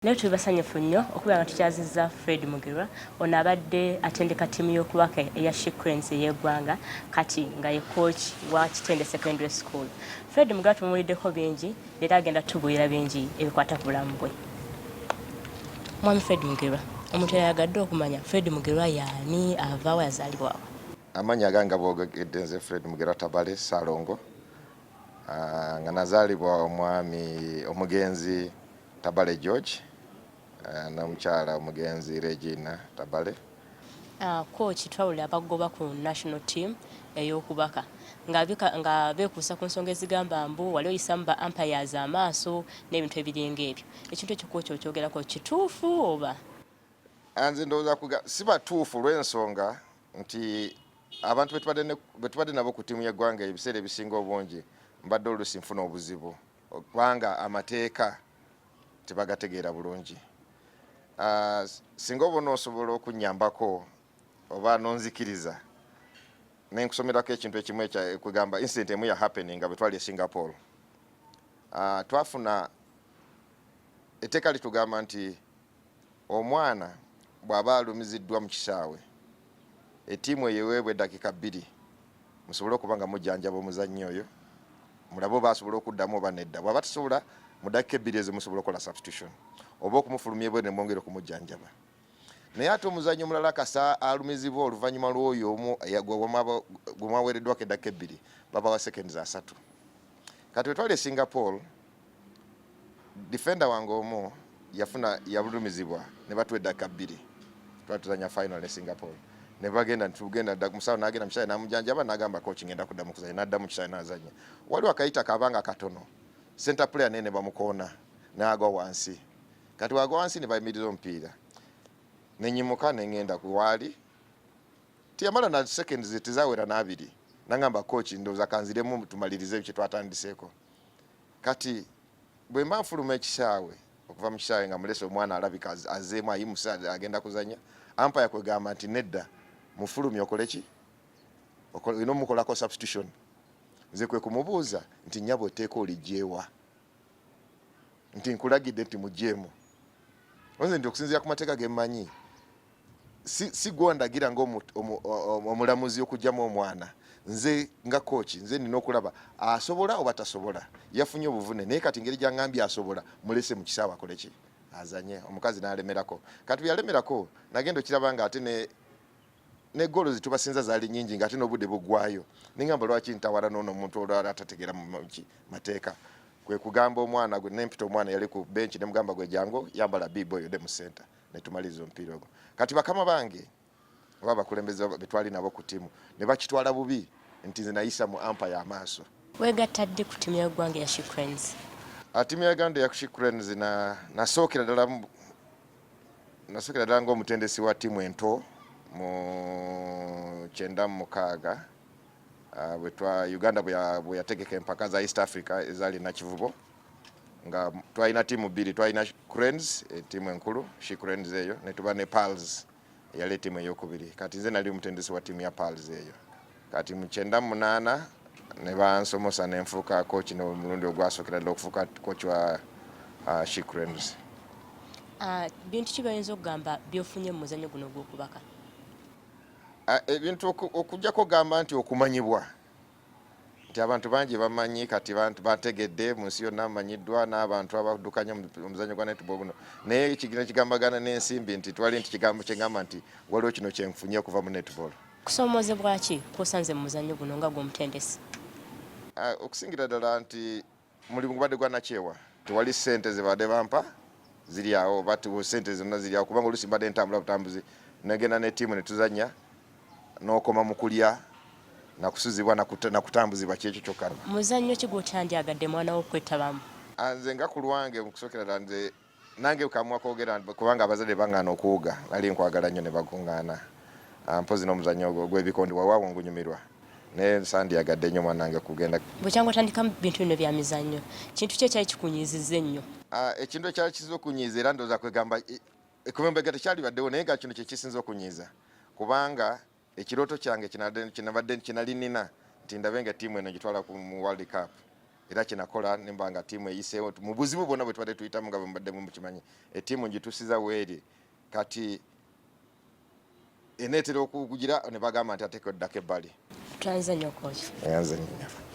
Leo tubasanyufu nnyo okuba nga tukyazizza Fred Mugerwa ono abadde atendeka ttiimu y'okubaka eya She Cranes ey'eggwanga kati nga ye coach wa Kitende Secondary School. Fred Mugerwa tumuwuliddeko bingi era agenda tubuulira bingi ebikwata ku bulamu bwe. Mwami Fred Mugerwa, omuntu yayagadde okumanya Fred Mugerwa y'ani, avaawo, yazaalibwawo? Amanya gange boogedde nze Fred Mugerwa Tabale Salongo, nga nazaalibwa omwami omugenzi Tabale George n'omukyala omugenzi Regina Tabale. Coach twawulira abagoba ku national team ey'okubaka nga beekuusa ku nsonga ezigamba mbu wali oyisamu ba umpires amaaso n'ebintu ebiringa ebyo. Ekintu ekyo coach okyogerako kituufu oba? Nze ndowooza si batuufu lw'ensonga nti abantu betubadde nabo ku ttiimu y'eggwanga ebiseera ebisinga obungi mbadde oluusi nfuna obuzibu kubanga amateeka tebagategeera bulungi. Singa oba onoosobola okunnyambako oba nonzikiriza nenkusomerako ekintu ekimu kugamba incident emu ya happening nga bwe twali e Singapore. Twafuna etteeka litugamba nti omwana bw'aba alumiziddwa mu kisaawe ettiimu eyo eweebwa eddakiika 2 musobole okuba nga mujjanjaba omuzannyo oyo mulabe oba asobola okuddamu oba nedda. Bw'aba tasobola mu ddakiika 2 ezo musobola okukola substitution oba okumufulumya ebwe ne mwongera okumujjanjaba. Naye ate omuzannyo omulala kasa alumizibwa oluvannyuma lw'oyo omu gwe mwaweereddwako eddakiika 2 babawa seconds 3. Kati we twali e Singapore, defender wange omu yalumizibwa ne batuwa eddakiika 2 twali tuzanya final e Singapore. Ne bagenda tugenda musawo n'agenda mu kisaawe n'amujjanjaba n'agamba coach ngenda kudda mu kuzanya n'adda mu kisaawe n'azanya. Waliwo akayita kabanga katono center player ne bamukoona n'agwa wansi. Kati wagwa wansi ne bayimirira omupiira nenyimuka nengenda ku waali tiyamala na seconds tezawera n'abiri nangamba coach ndowooza kanziremu tumalirize ebyo kye twatandiseeko. Kati bwe mba nfuluma ekisaawe okuva mu kisaawe nga mulese omwana alabika azeemu ayimusa agenda kuzanya, umpire kwegamba nti nedda mufulumya okole ki olina omukolako substitution. Nze kwe kumubuuza nti nnyabo etteeka oligyewa nti nkulagidde nti mugyeemu. Nze ndi okusinziira ku mateeka ge mmanyi si gwandagira ng'omulamuzi okugyamu omwana. Nze nga coach nze nina okulaba asobola oba tasobola, yafunye obuvune naye kati ngeri gyangambye asobola mulese mu kisaawe akole ki azanye. Omukazi n'alemerako. Kati byalemerako nagenda okiraba nga ate ne goalo zitubasinza zaali nnyingi ng'ate n'obudde buggwayo nengamba lwaki ntawala n'ono omuntu olwala atategeera mu mateeka. Kwe kugamba omwana gwe nempita omwana yali ku bench ne mugamba gwe jango yambala B-boy ode mu center ne tumaliza omupiira ogwo. Kati bakama bange oba abakulembeze betwali nabo ku ttiimu ne bakitwala bubi nti nze nayisa mu umpire amaaso. Weegatta ddi ku ttiimu y'eggwanga ya She Cranes? Ttiimu y'eggwanga ya She Cranes nasookera ddala ng'omutendesi wa ttiimu ento mu 96 Uganda bwe yategeka empaka za East Africa ezaali nakivubo nga twalina ttiimu 2, twalina Cranes ttiimu enkulu She Cranes eyo ne tuba ne Pals eyali ttiimu ey'okubiri. Kati nze nali omutendesi wa ttiimu ya Pals eyo. Kati mu 98 ne bansomosa ne nfuuka coach n'omulundi ogwasookera ddala okufuuka coach wa She Cranes. Bintu ki bayinza okugamba byofunye mu muzannyo guno ogw'okubaka? Ebintu okujjako gamba nti okumanyibwa nti abantu bangi bamanyi kati bantu bategedde mu nsi yonna amanyiddwa n'abantu abaddukanya omuzannyo gwa netball guno. Naye kigina kigambagana n'ensimbi nti twali nti kigambo kyengamba nti waliwo kino kyenfunye okuva mu netball. Kusoomozebwa ki kwosanze mu muzannyo guno nga gw'omutendesi? Okusingira ddala nti mulimu gubadde gwa nakyewa tewali ssente ze badde bampa ziri awo bati ssente zonna ziri awo kubanga oluusi mbadde ntambula butambuzi negenda ne ttiimu ne tuzanya n'okoma mu kulya nakusuzibwa nakutambuzibwa kyekyo kyokka. Muzannyo ki gw'otandyagadde mwana wo okwetabamu? Nze nga ku lwange mu kusookera ddala nze nange kamwa kwogera kubanga abazadde baŋŋaana okuwuga nali nkwagala nnyo ne bakuŋŋaana mpozi n'omuzannyo gw'ebikondi waawaawo ngunyumirwa naye sandyagadde nnyo mwana wange kugenda. Bwe kyangwa otandikamu bintu bino bya mizannyo kintu ki ekyali kikunyiizizza ennyo? Ekintu ekyali kisinza okunyiiza era ndowooza kwegamba ekubembega tekyalibaddewo naye nga kino kye kisinza okunyiiza kubanga ekirooto kyange kinali nina nti ndabe nga ttiimu eno gitwala mu World Cup era kinakola nemba nga tiimu eyiseewo mu buzibu bwonna bwe tubadde tuyitamu nga bwe mukimanyi ettiimu ngitusiza weeri kati eneetera okugira ne bagamba nti ateeka oddako ebbali. Twanze nnyo kooki. Yanze nnyo.